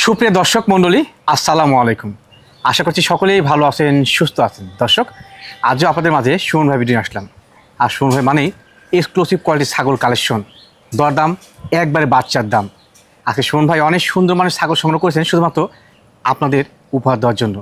সুপ্রিয় দর্শক মণ্ডলী, আসসালামু আলাইকুম। আশা করছি সকলেই ভালো আছেন, সুস্থ আছেন। দর্শক, আজও আপনাদের মাঝে সুমন ভাই ভিডিও আসলাম। আর সুমন ভাই মানেই এক্সক্লুসিভ কোয়ালিটির ছাগল কালেকশন, দরদাম একবারে বাচ্চার দাম। আজকে সুমন ভাই অনেক সুন্দর মানের ছাগল সংগ্রহ করেছেন শুধুমাত্র আপনাদের উপহার দেওয়ার জন্য।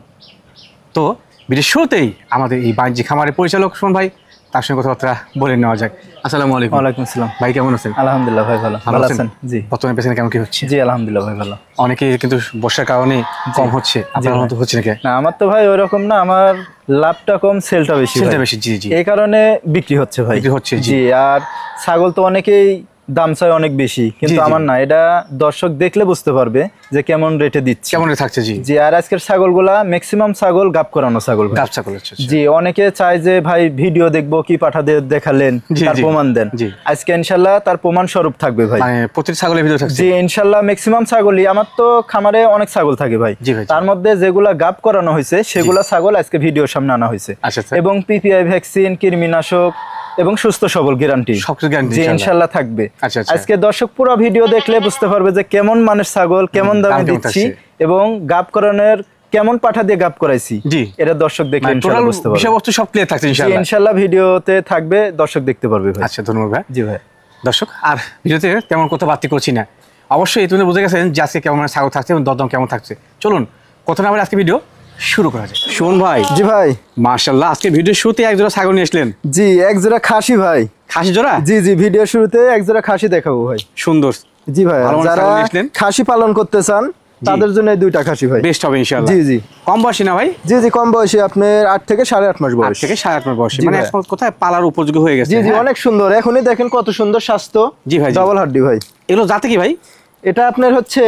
তো ভিডিওর শুরুতেই আমাদের এই বাণিজ্যিক খামারের পরিচালক সুমন ভাই, তার সঙ্গে কথাবার্তা বলে নেওয়া যাক। আসসালামু আলাইকুম। ওয়ালাইকুম আসসালাম। ভাই কেমন আছেন? আলহামদুলিল্লাহ ভাই ভালো। ভালো আছেন? জি। বর্তমানে পেছনে কেমন কি হচ্ছে? জি আলহামদুলিল্লাহ ভাই ভালো। অনেকেই কিন্তু বর্ষার কারণে কম হচ্ছে, আপনার মতো হচ্ছে নাকি? না, আমার তো ভাই ওইরকম না, আমার লাভটা কম, সেলটা বেশি। সেলটা বেশি, জি জি। এই কারণে বিক্রি হচ্ছে ভাই। বিক্রি হচ্ছে, জি। আর ছাগল তো অনেকেই দাম চায় অনেক বেশি, কিন্তু আমার না, এটা দর্শক দেখলে বুঝতে পারবে যে কেমন রেটে দিচ্ছে, কেমন রেটে থাকছে। জি জি। আর আজকের ছাগলগুলা ম্যাক্সিমাম ছাগল গাব করানো ছাগল, গাব ছাগল হচ্ছে। জি। অনেকে চায় যে ভাই ভিডিও দেখবো, কি পাঠা দেখালেন, তার প্রমাণ দেন। আজকে ইনশাল্লাহ তার প্রমাণ স্বরূপ থাকবে ভাই। মানে প্রতিটি ছাগলের ভিডিও থাকছে। জি ইনশাল্লাহ ম্যাক্সিমাম ছাগলই, আমার তো খামারে অনেক ছাগল থাকে ভাই। তার মধ্যে যেগুলা গাব করানো হয়েছে সেগুলা ছাগল আজকে ভিডিওর সামনে আনা হয়েছে। এবং পিপিআই ভ্যাকসিন, কৃমিনাশক এবং সুস্থ সবল গ্যারান্টি জি ইনশাল্লাহ থাকবে। আজকে দর্শক পুরো ভিডিও দেখলে বুঝতে পারবে যে কেমন মানের ছাগল, কেমন দামে দিচ্ছি এবং গাব করানোর কেমন পাঠা দিয়ে গাব করাইছি, এটা দর্শক দেখলে ইনশাআল্লাহ বুঝতে পারবে। বিষয়বস্তু সব ক্লিয়ার থাকছে ইনশাআল্লাহ। ইনশাআল্লাহ ভিডিওতে থাকবে, দর্শক দেখতে পারবে ভাই। আচ্ছা, ধন্যবাদ ভাই। জি ভাই। দর্শক, আর ভিডিওতে তেমন কথা বাড়তি করছি না, অবশ্যই এই তুমি বুঝে গেছেন যে আজকে কেমন মানের ছাগল থাকছে এবং দরদাম কেমন থাকছে। চলুন কথা না বলে আজকে ভিডিও শুরু করা যায়। সুমন ভাই। জি ভাই। মাশাআল্লাহ, আজকে ভিডিও শুরুতে এক জোড়া ছাগল নিয়ে আসলেন। জি, এক জোড়া খাসি ভাই। খাসি জোড়া? জি জি, ভিডিও শুরুতে এক জোড়া খাসি দেখাবো ভাই। সুন্দর। জি ভাই, যারা খাসি পালন করতে চান তাদের জন্য এই দুইটা খাসি ভাই বেস্ট হবে ইনশাআল্লাহ। জি জি। কম বয়সী না ভাই? জি জি, কম বয়সী, আপনার 8 থেকে 8.5 মাস বয়স। 8 থেকে 8.5 মাস বয়সী, মানে এখন কোথায় পালার উপযোগী হয়ে গেছে। জি জি, অনেক সুন্দর। এখনই দেখেন কত সুন্দর স্বাস্থ্য। জি ভাই। ডাবল হাড্ডি ভাই। এগুলো জাতে কি ভাই? এটা আপনার হচ্ছে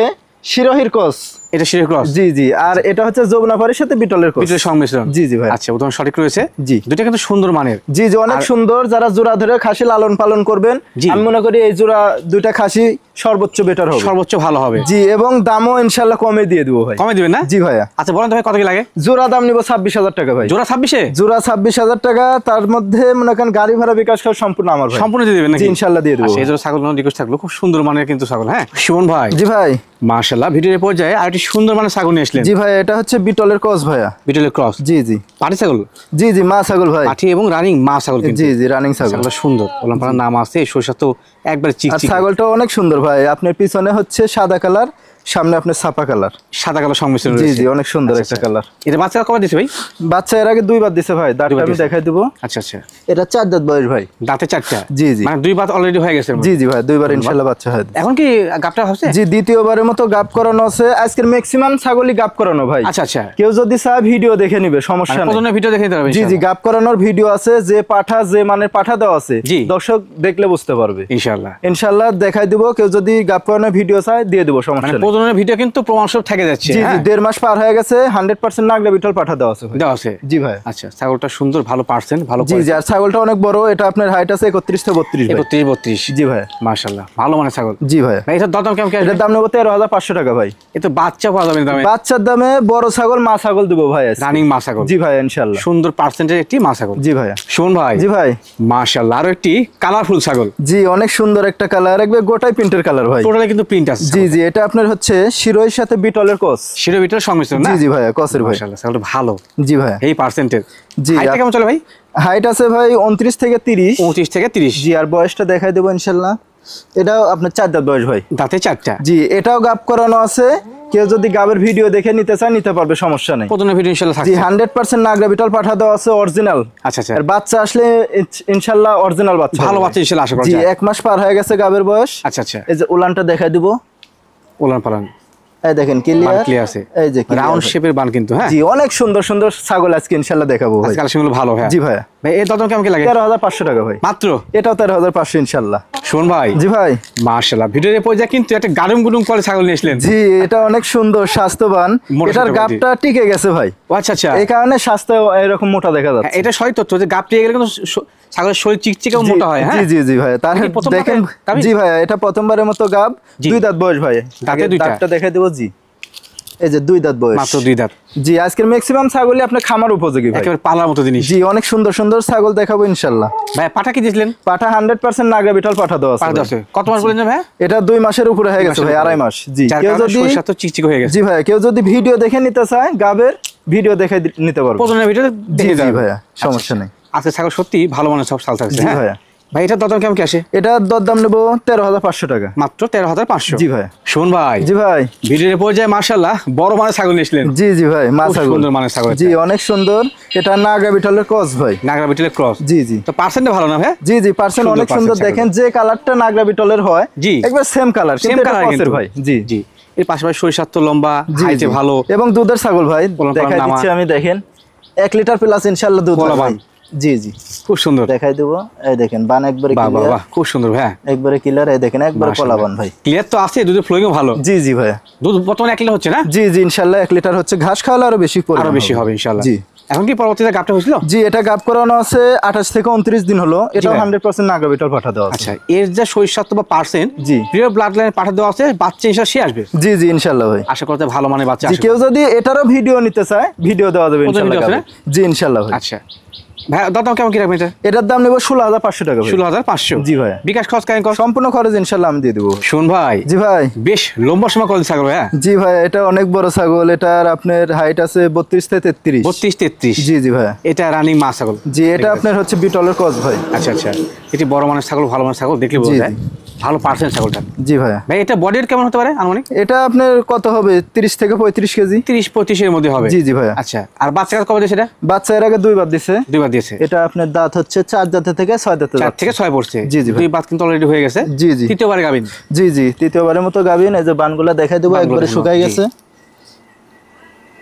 শিরোহির ক্রস। এটা শিরোহির ক্রস? জি জি। আর এটা হচ্ছে যমুনাপাড়ির সাথে বিটলের ক্রস, বিটলের সংমিশ্রণ। জি জি ভাই। আচ্ছা, উদাহরণ সঠিক রয়েছে। জি, দুটো কিন্তু সুন্দর মানের। জি জি, অনেক সুন্দর। যারা জোড়া ধরে খাসি লালন পালন করবেন, আমি মনে করি এই জোড়া দুইটা খাসি সর্বোচ্চ বেটার হবে, সর্বোচ্চ ভালো হবে। জি। এবং দামও ইনশাআল্লাহ কমে দিয়ে দেবো ভাই। কমে দিবেন না? জি ভাইয়া। আচ্ছা বলেন তো ভাই, কত কি লাগে? জোড়া দাম নিব 26,000 টাকা ভাই। জোড়া 26? জোড়া 26,000 টাকা। তার মধ্যে মনে করেন গাড়ি ভাড়া বিকাশ করে সম্পূর্ণ আমার ভাই। সম্পূর্ণ দিয়ে দিবেন নাকি? জি ইনশাআল্লাহ দিয়ে দেবো। সেই জন্য ছাগল রিকোয়েস্ট থাকলো, খুব সুন্দর মানের কিন্তু ছাগল। হ্যাঁ সুমন ভাই। জি ভাই। মাশাআল্লাহ, ভিডিওর পর্যায়ে আরেকটি সুন্দর মানের ছাগল নিয়ে আসলেন। জি ভাই, এটা হচ্ছে বিটলের ক্রস ভাইয়া। বিটলের ক্রস? জি জি। পাটি ছাগল? জি জি, মা ছাগল ভাই। পাটি এবং রানিং মা ছাগল কিন্তু। জি জি, রানিং ছাগল। ছাগলটা সুন্দর, ওলামপাড়ার নাম আছে, সরষা তো একবার চিকচিক। ছাগলটা অনেক সুন্দর ভাই। আপনার পিছনে হচ্ছে সাদা কালার, সামনে আপনার ছাপা কালার, সাদা কালার সংমিশ্রণ। জি জি, অনেক সুন্দর একটা কালার। এটা বাচ্চা কবে দিছে ভাই? বাচ্চা এর আগে 2 বার দিছে ভাই। দাঁতটা আমি দেখাই দেব। আচ্ছা আচ্ছা। এটা 4 দাঁত বয়স ভাই। দাঁতে 4টা? জি জি। মানে 2 বার অলরেডি হয়ে গেছে? জি জি ভাই, 2 বার ইনশাআল্লাহ বাচ্চা হয়। এখন কি গাবটা হচ্ছে? জি, দ্বিতীয়বারের মতো গাব করানো আছে। আজকের ম্যাক্সিমাম ছাগলই গাব করানো ভাই। আচ্ছা আচ্ছা। কেউ যদি চায় ভিডিও দেখে নিবে, সমস্যা নেই। প্রথমে ভিডিও দেখে নিতে হবে। জি জি, গাব করানোর ভিডিও আছে, যে পাঠা যে মানের পাঠা দেওয়া আছে, দর্শক দেখলে বুঝতে পারবে ইনশাআল্লাহ। ইনশাআল্লাহ দেখাই দিব। কেউ যদি গাব করানোর ভিডিও চায় দিয়ে দেব, সমস্যা নেই। প্রথমে ভিডিও কিন্তু প্রমাণ সব থেকে যাচ্ছে। জি জি, 1.5 মাস পার হয়ে গেছে। 100% নাগরা বিটল পাঠা দেওয়া আছে ভাই। দেওয়া আছে? জি ভাই। আচ্ছা, ছাগলটা সুন্দর, ভালো পার্সেন্ট, ভালো। জি জি। আর ছাগলটা অনেক বড়। এটা আপনার হাইট আছে 31 থেকে 32। 31-32? জি ভাই। মাশাআল্লাহ, ভালো মানের ছাগল। জি ভাই। এটার দাম কেমন? এটার দাম নেব 13,500 টাকা ভাই। এ তো বাচ্চা পাওয়া যাবে দামে? বাচ্চার দামে বড় ছাগল মা ছাগল দেব ভাই। রানিং মা ছাগল? জি ভাই ইনশাআল্লাহ। সুন্দর পার্সেন্টের একটি মা ছাগল? জি ভাই। সুমন ভাই। জি ভাই। মাশাআল্লাহ, আরো একটি কালারফুল ছাগল। জি, অনেক সুন্দর একটা কালার, একবার গোটাই প্রিন্টের কালার ভাই। টোটালি কিন্তু প্রিন্ট আছে। জি জি। এটা আপনার হচ্ছে শিরোহির সাথে বিটলের ক্রস। শিরো বিটলের সংমিশ্রণ না? জি জি ভাই, ক্রসের ভাই। মাশাআল্লাহ, ছাগলটা ভালো। জি ভাই। এই পার্সেন্টেজ। জি। হাইট কেমন চলে ভাই? হাইট আছে ভাই 29 থেকে 30। 29 থেকে 30? জি। আর বয়সটা দেখাই দেব ইনশাআল্লাহ। এটাও আপনার 4 দাঁত বয়স ভাই। দাঁতে 4টা? জি। এটাও গাব করানো আছে। কেউ যদি গাবের ভিডিও দেখে নিতে চায় নিতে পারবে, সমস্যা নেই। প্রথমে ভিডিও ইনশাআল্লাহ থাকছে। জি, 100% নাগরা বিটল পাঠা দেওয়া আছে, অরিজিনাল। আচ্ছা আচ্ছা। আর বাচ্চা আসলে ইনশাআল্লাহ অরিজিনাল বাচ্চা, ভালো বাচ্চা ইনশাআল্লাহ আশা করা যায়। জি, 1 মাস পার হয়ে গেছে গাবের বয়স। আচ্ছা আচ্ছা। এই যে উলানটা দেখাই দিব। উলান পালান এই দেখেন, ক্লিয়ার আছে। এই যে রাউন্ড শেপের বান কিন্তু। হ্যাঁ জি, অনেক সুন্দর সুন্দর ছাগল আজকে ইনশাআল্লাহ দেখাবো ভাই। আজকে কালেকশনগুলো ভালো। হ্যাঁ জি ভাই। ভাই এর দাম কেমন কি লাগে? 13,500 টাকা ভাই মাত্র। এটাও 13,500 ইনশাআল্লাহ। শুন ভাই। জি ভাই। মাশাআল্লাহ, ভিডিওর পর্যায়ে কিন্তু একটা গাড়ুম গুডুম করে ছাগল নিয়ে আসলেন। জি, এটা অনেক সুন্দর, স্বাস্থ্যবান। এটার গাবটা টিকে গেছে ভাই। আচ্ছা আচ্ছা। এই কারণে স্বাস্থ্য এরকম মোটা দেখা যাচ্ছে। এটা সঠিক তথ্য যে গাব টিকে গেলে কিন্তু ছাগলের শরীর চিকচিকে মোটা হয়। হ্যাঁ জি জি জি ভাই। তার দেখেন। জি ভাই, এটা প্রথমবারের মতো গাব, 2 দাঁত বয়স ভাই। দাঁতে 2টা? দাঁতটা দেখাই দেব। জি এই যে 2 দাঁত বয়স, মাত্র 2 দাঁত। জি আজকের ম্যাক্সিমাম ছাগলই আপনার খামার উপযোগী ভাই, একেবারে পালার মতো জিনিস। জি অনেক সুন্দর সুন্দর ছাগল দেখাবো ইনশাআল্লাহ। ভাই পাঠা কি দিয়েছিলেন? পাঠা 100% নাগরা বিটল পাঠা দেওয়া আছে। কত মাস বলেন ভাই? এটা 2 মাসের উপরে হয়ে গেছে ভাই, 2.5 মাস। জি কেউ যদি সরিষা তো চিকচিক হয়ে গেছে। জি ভাই, কেউ যদি ভিডিও দেখে নিতে চায় গাবের, ভিডিও দেখে নিতে পারবে। প্রথমের ভিডিও দেখে জি ভাইয়া, সমস্যা নেই। আজকে ছাগল সত্যি ভালো মানের সব সাল থাকছে। জি ভাইয়া। ভাই এটা দরদাম কেমন কি আসে? এটা দরদাম নেব 13,500 টাকা। মাত্র 13,500? জি ভাই। শোন ভাই, জি ভাই, ভিডিওর পর্যায়ে মাশাআল্লাহ বড় মানের ছাগল নিয়েছিলেন। জি জি ভাই, মা ছাগল, সুন্দর মানের ছাগল। জি অনেক সুন্দর। এটা নাগরা বিটলের ক্রস ভাই, নাগরা বিটলের ক্রস। জি জি। তো পার্সেন্টে ভালো না ভাই? জি জি, পার্সেন্ট অনেক সুন্দর। দেখেন যে কালারটা নাগরা বিটলের হয়, জি একবার সেম কালার, সেম কালার কিন্তু ভাই। জি জি। এর পাশাপাশি সরিষার তো লম্বা, হাইটে ভালো এবং দুধের ছাগল ভাই। দেখাই দিচ্ছি আমি, দেখেন 1 লিটার প্লাস ইনশাআল্লাহ দুধ হবে। জি জি, খুব সুন্দর দেখাই দেব। এই দেখেন বান একবারে ক্লিয়ার। বাহ, খুব সুন্দর ভাই, একবারে ক্লিয়ার। এই দেখেন একবারে কলাবান ভাই। ক্লিয়ার তো আছে, দুধের ফ্লোইংও ভালো। জি জি ভাই। দুধ বর্তমানে 1 লিটার হচ্ছে না? জি জি, ইনশাআল্লাহ 1 লিটার হচ্ছে। ঘাস খাওয়ালে আরো বেশি পড়বে, আরো বেশি হবে ইনশাআল্লাহ। জি। এখন কি পরবর্তীতে গাবটা হয়েছিল? জি, এটা গাব করানো আছে 28 থেকে 29 দিন হলো। এটা 100% নাগরা বিটল পাঠা দেওয়া আছে। আচ্ছা, এর যে সরিষাত্ব বা পার্সেন্ট, জি প্রিয় ব্লাড লাইন পাঠা দেওয়া আছে, বাচ্চা ইনশাআল্লাহ সে আসবে। জি জি, ইনশাআল্লাহ ভাই। আশা করতে ভালো মানে বাচ্চা জি, আসবে। কেউ যদি এটারও ভিডিও নিতে চায়, ভিডিও দেওয়া যাবে ইনশাআল্লাহ। জি ইনশাআল্লাহ ভাই। আচ্ছা ভাই, দাম কেমন কি রাখবেন এটা? এটার দাম নেব 16,500 টাকা ভাই। 16,500? জি ভাই। বিকাশ খরচ কেন? সম্পূর্ণ খরচ ইনশাআল্লাহ আমি দিয়ে দেব। শুন ভাই, জি ভাই, বেশ লম্বা সময় কল ছাগল। হ্যাঁ জি ভাই, এটা অনেক বড় ছাগল। এটার আপনার হাইট আছে 32 থেকে 33। 32-33? জি জি ভাই। এটা রানিং মা ছাগল? জি, এটা আপনার হচ্ছে বিটলের ক্রস ভাই। আচ্ছা আচ্ছা, এটি বড় মানের ছাগল, ভালো মানের ছাগল, দেখলে বোঝা যায় ভালো পার্সেন্ট ছাগলটা। জি ভাই। ভাই এটা বডির কেমন হতে পারে আনুমানিক? এটা আপনার কত হবে, 30 থেকে 35 কেজি। 30-35 এর মধ্যে হবে? জি জি ভাই। আচ্ছা, আর বাচ্চা কবে দিয়েছে এটা? বাচ্চা এর আগে 2 বার দিছে। 2 বার দিয়েছে। এটা আপনার দাঁত হচ্ছে 4 দাঁতে থেকে 6 দাঁতে। 4 থেকে 6 পড়ছে। জি জি ভাই। 2 বাত কিন্তু অলরেডি হয়ে গেছে। জি জি। তৃতীয়বারে গাবিন? জি জি, তৃতীয়বারের মতো গাবিন। এই যে বানগুলা দেখাই দেবো, একবারে শুকাই গেছে।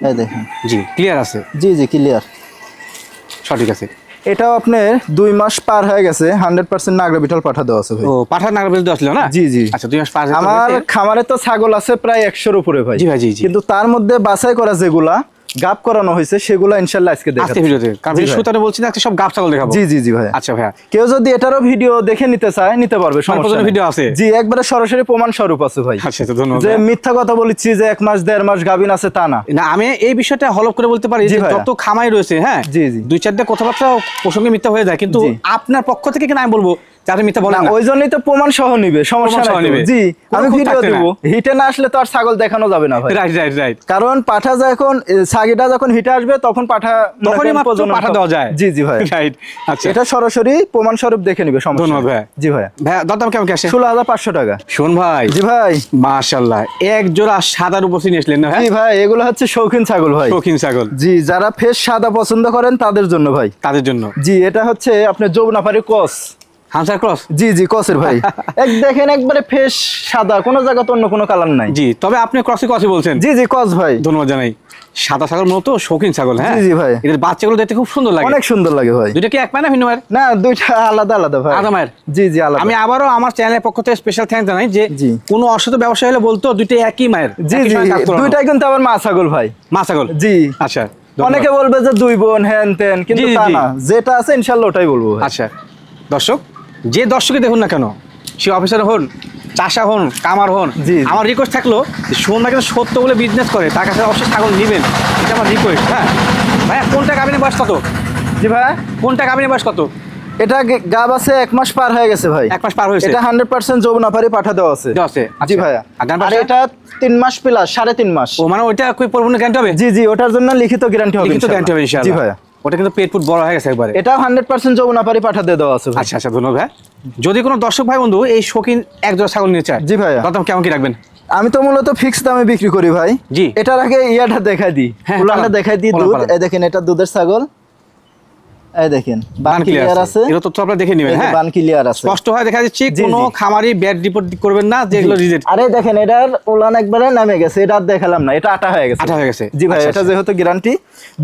এই দেখেন। জি, ক্লিয়ার আছে? জি জি, ক্লিয়ার। সঠিক আছে। এটাও আপনার 2 মাস পার হয়ে গেছে, 100% নাগরা বিটল পাঠা দেওয়া আছে ভাই। ও, পাঠা নাগরা বিটল দেওয়া ছিল না? জি জি। আচ্ছা, 2 মাস পার হয়ে আমার খামারে তো ছাগল আছে প্রায় 100-র উপরে ভাই। জি ভাই, জি জি। কিন্তু তার মধ্যে বাছাই করা যেগুলা গাব করানো হয়েছে, সেগুলা ইনশাআল্লাহ আজকে দেখাবো। আজকে ভিডিওতে, কারণ শুরুতে বলছি না, সব গাব ছাগল দেখাবো। জি জি জি ভাই। আচ্ছা ভাই, কেউ যদি এটারও ভিডিও দেখে নিতে চায়, নিতে পারবে, সমস্যা নেই। ভিডিও আছে? জি, একবারে সরাসরি প্রমাণ স্বরূপ আছে ভাই। আচ্ছা, ধন্যবাদ। যে মিথ্যা কথা বলছি যে 1 মাস 1.5 মাস গাবিন আছে, তা না। না, আমি এই বিষয়টা হলফ করে বলতে পারি যে যত খামাই রয়েছে, হ্যাঁ জি জি, 2-4টা কথাবার্তা প্রসঙ্গে মিথ্যা হয়ে যায়, কিন্তু আপনার পক্ষ থেকে কিনা আমি বলবো যাতে মিথ্যা বলেন না। ওই জন্যই তো প্রমাণ সহ নিবে, সমস্যা নেই। জি, আমি ভিডিও দেব। হিটে না আসলে তো আর ছাগল দেখানো যাবে না ভাই। Right right right. কারণ পাঠা যখন ছাগিটা যখন হিটে আসবে, তখন পাঠা তখনই মাত্র পাঠা দেওয়া যায়। জি জি ভাই। রাইট। আচ্ছা, এটা সরাসরি প্রমাণ স্বরূপ দেখে নিবে, সমস্যা নেই। ধন্যবাদ ভাই। জি ভাই। ভাই দাম কেমন কি আসে? 16,500 টাকা। শোন ভাই। জি ভাই। মাশাআল্লাহ, এক জোড়া সাদার উপর নিয়েছিলেন না? জি ভাই, এগুলো হচ্ছে শৌখিন ছাগল ভাই। শৌখিন ছাগল? জি, যারা ফেস সাদা পছন্দ করেন তাদের জন্য ভাই। তাদের জন্য? জি, এটা হচ্ছে আপনার যমুনাপাড়ি ক্রস। হামসার ক্রস? জি জি, ক্রসের ভাই। দেখেন একবারে ফেস সাদা, কোনো জায়গাতে অন্য কোনো কালার নাই। জি, তবে আপনি ক্রসই বলছেন? জি জি, ক্রস ভাই। ধন্যবাদ জানাই। সাদা ছাগল মতো শৌখিন ছাগল। হ্যাঁ জি জি ভাই। এদের বাচ্চাগুলো দেখতে খুব সুন্দর লাগে। অনেক সুন্দর লাগে ভাই। দুইটা কি এক মায়ের না ভিন্ন মায়ের? না, দুইটা আলাদা আলাদা ভাই। আলাদা মায়ের? জি জি, আলাদা। আমি আবারও আমার চ্যানেলের পক্ষ থেকে স্পেশাল থ্যাঙ্কস জানাই যে কোনো অসুস্থ ব্যবসা হলে বলতো দুইটা একই মায়ের। জি জি, দুইটাই কিন্তু আবার মা ছাগল ভাই। মা ছাগল? জি। আচ্ছা, অনেকে বলবে যে 2 বোন হ্যান তেন, কিন্তু তা না, যেটা আছে ইনশাআল্লাহ ওটাই বলবো। আচ্ছা দর্শক, যে দর্শকে দেখুন না কেন, সে অফিসার হন, চাষা হন, কামার হন, আমার রিকোয়েস্ট থাকলো সোমবার কিন্তু সত্য বলে বিজনেস করে, তার কাছে অবশ্যই ছাগল নেবেন, এটা আমার রিকোয়েস্ট। হ্যাঁ ভাইয়া, কোনটা গাভিনের বয়স কত? জি ভাই। কোনটা গাভিনের বয়স কত? এটা গাব আছে 1 মাস পার হয়ে গেছে ভাই। 1 মাস পার হয়েছে? এটা 100% যমুনাপাড়ি পাঠা দেওয়া আছে। জি ভাইয়া। আর এটা 3 মাস প্লাস 3.5 মাস। ও মানে ওইটা কই পরিপূর্ণ গ্যারান্টি হবে? জি জি, ওটার জন্য লিখিত গ্যারান্টি হবে। লিখিত গ্যারান্টি হবে ইনশাআল্লাহ। জি ভাইয়া। ওটা কিন্তু পেট ফুট বড় হয়ে গেছে একবারে। এটা 100% যমুনাপাড়ি পাঠা দিয়ে দেওয়া আছে। আচ্ছা আচ্ছা, ধন্যবাদ ভাই। যদি কোনো দর্শক ভাই বন্ধু এই শৌখিন এক জোড়া ছাগল নিতে চায়, জি ভাইয়া, দাম কেমন কি রাখবেন? আমি তো মূলত ফিক্স দামে বিক্রি করি ভাই। জি। এটার আগে ইয়াটা দেখাই দিই, উলানটা দেখাই দিই। দুধ, এই দেখেন, এটা দুধের ছাগল। এই দেখেন বান ক্লিয়ার আছে। এটা তো আপনারা দেখে নেবেন। হ্যাঁ, বান ক্লিয়ার আছে, স্পষ্ট হয় দেখা যাচ্ছে। কোনো খামারি ব্যাড রিপোর্ট করবেন না যে এগুলো রিজেক্ট। আরে দেখেন, এটার উলান একবারে নামে গেছে, এটা দেখালাম না, এটা আটা হয়ে গেছে। আটা হয়ে গেছে? জি ভাই। এটা যেহেতু গ্যারান্টি,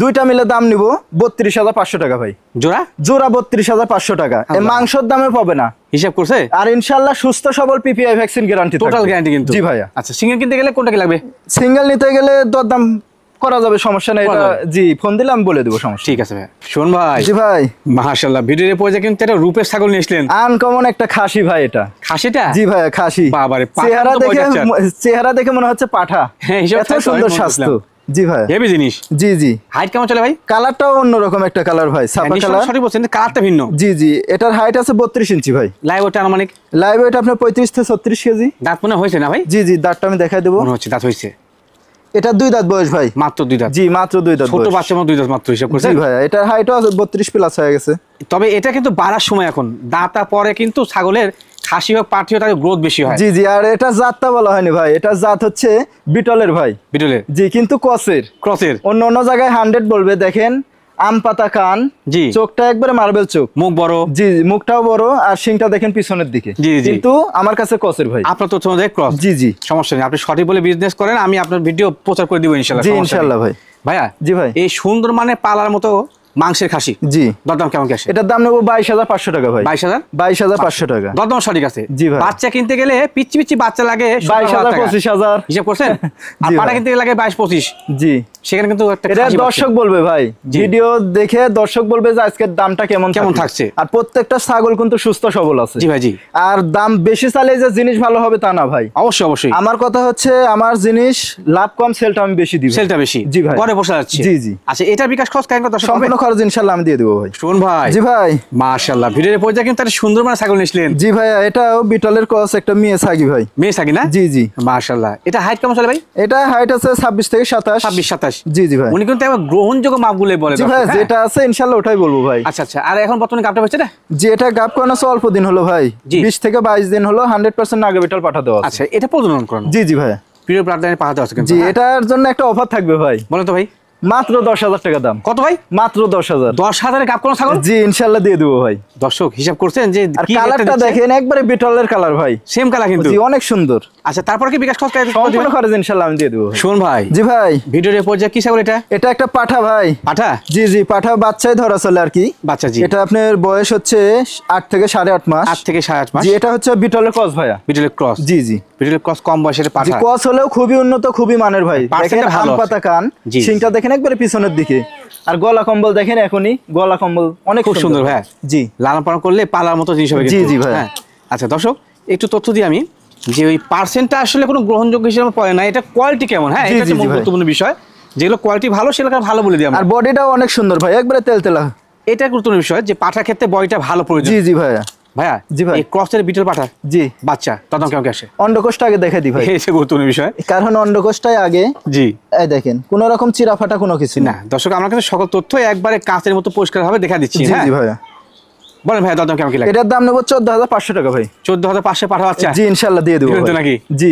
দুইটা মিলে দাম নিব 32,500 টাকা ভাই। জোড়া? জোড়া 32,500 টাকা। এই মাংসের দামে পাবে না, হিসাব করছে? আর ইনশাআল্লাহ সুস্থ সবল PPI vaccine guarantee, total guarantee কিন্তু। জি ভাইয়া। আচ্ছা, সিঙ্গেল কিনতে গেলে কোনটা কি লাগবে? সিঙ্গেল নিতে গেলে দরদাম করা যাবে, সমস্যা নেই। এটা জি ফোন দিলে আমি বলে দেবো, সমস্যা। ঠিক আছে ভাই। শোন ভাই। জি ভাই। মাশাআল্লাহ, ভিডিওর পরে কিন্তু একটা রূপের ছাগল নিয়ে আসলেন। আনকমন একটা খাসি ভাই। এটা খাসিটা? জি ভাই খাসি। বাবারে, চেহারা দেখে মনে হচ্ছে পাঠা। এত সুন্দর স্বাস্থ্য। জি ভাই, হেভি জিনিস। জি জি। হাইট কেমন চলে ভাই? কালারটাও অন্যরকম একটা কালার ভাই, সাপা কালার। সরি বলছেন, কালারটা ভিন্ন। জি জি, এটার হাইট আছে 32 ইঞ্চি ভাই। লাইভ ওয়েট আনুমানিক? লাইভ ওয়েট আপনার 35 থেকে 36 কেজি। দাঁত মনে হয়েছে না ভাই? জি জি, দাঁতটা আমি দেখাই দেবো। মনে হচ্ছে দাঁত হয়েছে। এটা 2 দাঁত বয়স ভাই। মাত্র 2 দাঁত? জি মাত্র 2 দাঁত। ছোট বাচ্চা মতো 2 দাঁত মাত্র হিসাব করছেন? জি ভাই, এটার হাইটও 32 প্লাস হয়ে গেছে। তবে এটা কিন্তু বাড়ার সময়, এখন দাঁতা পরে কিন্তু ছাগলের খাসি হোক পাঠি হোক, তার গ্রোথ বেশি হয়। জি জি। আর এটা জাতটা বলা হয়নি ভাই, এটা জাত হচ্ছে বিটলের ভাই। বিটলের? জি, কিন্তু ক্রসের। অন্য জায়গায় 100 বলবে। দেখেন আম পাতা কান, জি চোখটা একবারে মার্বেল চোখ, মুখ বড়। জি, মুখটাও বড়, আর শিংটা দেখেন পিছনের দিকে। জি জি। কিন্তু আমার কাছে ক্রসের ভাই। আপনার তো ক্রস? জি জি। সমস্যা নেই, আপনি সঠিক বলে বিজনেস করেন, আমি আপনার ভিডিও প্রচার করে দিব ইনশাআল্লাহ। জি ইনশাআল্লাহ ভাই। ভাইয়া। জি ভাই। এই সুন্দর মানে পালার মতো মাংসের খাসি, জি দরদাম কেমন কি আসে? এটার দাম নেবো 22,500 টাকা ভাই। 22,500 টাকা। দরদাম সঠিক আছে? জি ভাই। বাচ্চা কিনতে গেলে পিচ্ছি পিচ্ছি বাচ্চা লাগে 22,000 25,000 হিসাব করছেন। আর পাটা কিনতে লাগে 22-25। জি, সেখানে কিন্তু একটা এটা দর্শক বলবে ভাই, ভিডিও দেখে দর্শক বলবে যে আজকের দামটা কেমন থাকছে। আর প্রত্যেকটা ছাগল কিন্তু সুস্থ সবল আছে। জি ভাই জি। আর দাম বেশি চাইলে যে জিনিস ভালো হবে তা না ভাই। অবশ্যই অবশ্যই। আমার কথা হচ্ছে, আমার জিনিস লাভ কম, সেলটা আমি বেশি দিব। সেলটা বেশি? জি ভাই। পরে বসে যাচ্ছে। জি জি। আচ্ছা, এটা বিকাশ খরচ কেন দর্শক? সম্পূর্ণ খরচ ইনশাআল্লাহ আমি দিয়ে দেব ভাই। শুন ভাই। জি ভাই। মাশাআল্লাহ, ভিডিওর পর্যায়ে কিন্তু একটা সুন্দর মানে ছাগল নিছিলেন। জি ভাই, এটাও বিটলের ক্রস, একটা মেয়ে ছাগি ভাই। মেয়ে ছাগি না? জি জি। মাশাআল্লাহ। এটা হাইট কেমন চলে ভাই? এটা হাইট আছে 26 থেকে 27। 26-27। জি জি ভাই। উনি কিন্তু একবার গ্রহণযোগ্য মাপগুলো বলে। জি ভাই, যেটা আছে ইনশাআল্লাহ ওটাই বলবো ভাই। আচ্ছা আচ্ছা। আর এখন বর্তমানে গাবটা হচ্ছে না? জি, এটা গাব করানো অল্প দিন হলো ভাই, 20 থেকে 22 দিন হলো। 100% নাগা বিটল পাঠা দেওয়া আছে। আচ্ছা, এটা প্রজনন করানো? জি জি ভাই। প্রিয় প্লাটলাইনে পাঠা দেওয়া আছে কিন্তু। জি, এটার জন্য একটা অফার থাকবে ভাই। বলো তো ভাই। মাত্র 10,000 টাকা দাম। কত ভাই? মাত্র 10,000। 10,000 গাব কোন ছাগল? জি ইনশাআল্লাহ দিয়ে দেবো ভাই। দর্শক হিসাব করছেন যে কি কালারটা দেখেন, একবারে বিটলের কালার ভাই। সেম কালার কিন্তু। জি, অনেক সুন্দর। আচ্ছা, তারপর কি বিকাশ খরচ সম্পূর্ণ খরচ ইনশাআল্লাহ আমি দিয়ে দেব। শুন ভাই। জি ভাই। ভিডিওর পর্যায়ে কি ছাগল এটা? এটা একটা পাঠা ভাই। পাঠা? জি জি, পাঠা বাচ্চাই ধরা চলে আর কি। বাচ্চা? জি। এটা আপনার বয়স হচ্ছে 8 থেকে 8.5 মাস। 8 থেকে 8.5 মাস। জি, এটা হচ্ছে বিটলের ক্রস ভাইয়া। বিটলের ক্রস? জি জি। বিটলের ক্রস কম বয়সের পাঠা। জি, ক্রস হলেও খুবই উন্নত, খুবই মানের ভাই। দেখেন আম পাতা কান, শিংটা দেখেন একবারে পিছনের দিকে। আর গলা কম্বল দেখেন, এখনই গলা কম্বল অনেক খুব সুন্দর ভাই। জি, লালন পালন করলে পালার মতো জিনিস হবে। জি জি ভাই। আচ্ছা দর্শক, একটু তথ্য দিই আমি, যে ওই পার্সেন্টটা আসলে কোনো গ্রহণযোগ্য হিসেবে পড়ে না, এটা কোয়ালিটি কেমন। হ্যাঁ, এটা হচ্ছে গুরুত্বপূর্ণ বিষয়। যেগুলো কোয়ালিটি ভালো সেগুলো ভালো বলে দিই। আর বডিটাও অনেক সুন্দর ভাই, একবারে তেলতেলা। এটা গুরুত্বপূর্ণ বিষয় যে পাঠার ক্ষেত্রে বডিটা ভালো প্রয়োজন। জি জি ভাইয়া। ভাইয়া। জি ভাই। এই ক্রসের বিটল পাঠা, জি বাচ্চা দাম কেমন আসে? অন্ডকোষটা আগে দেখে দিই ভাই। এই যে গুরুত্বপূর্ণ বিষয়, কারণ অন্ডকোষটাই আগে। জি। এই দেখেন, কোনো রকম চিরা ফাটা কোনো কিছু না। দর্শক, আমার কাছে সকল তথ্য একবারে কাঁচের মতো পরিষ্কার ভাবে দেখা দিচ্ছি। জি জি ভাইয়া। বলেন ভাইয়া, দাম কেমন কি লাগে? এটার দাম নেব 14,500 টাকা ভাই। 14,500 পাঠা বাচ্চা? জি ইনশাআল্লাহ দিয়ে দেব নাকি? জি।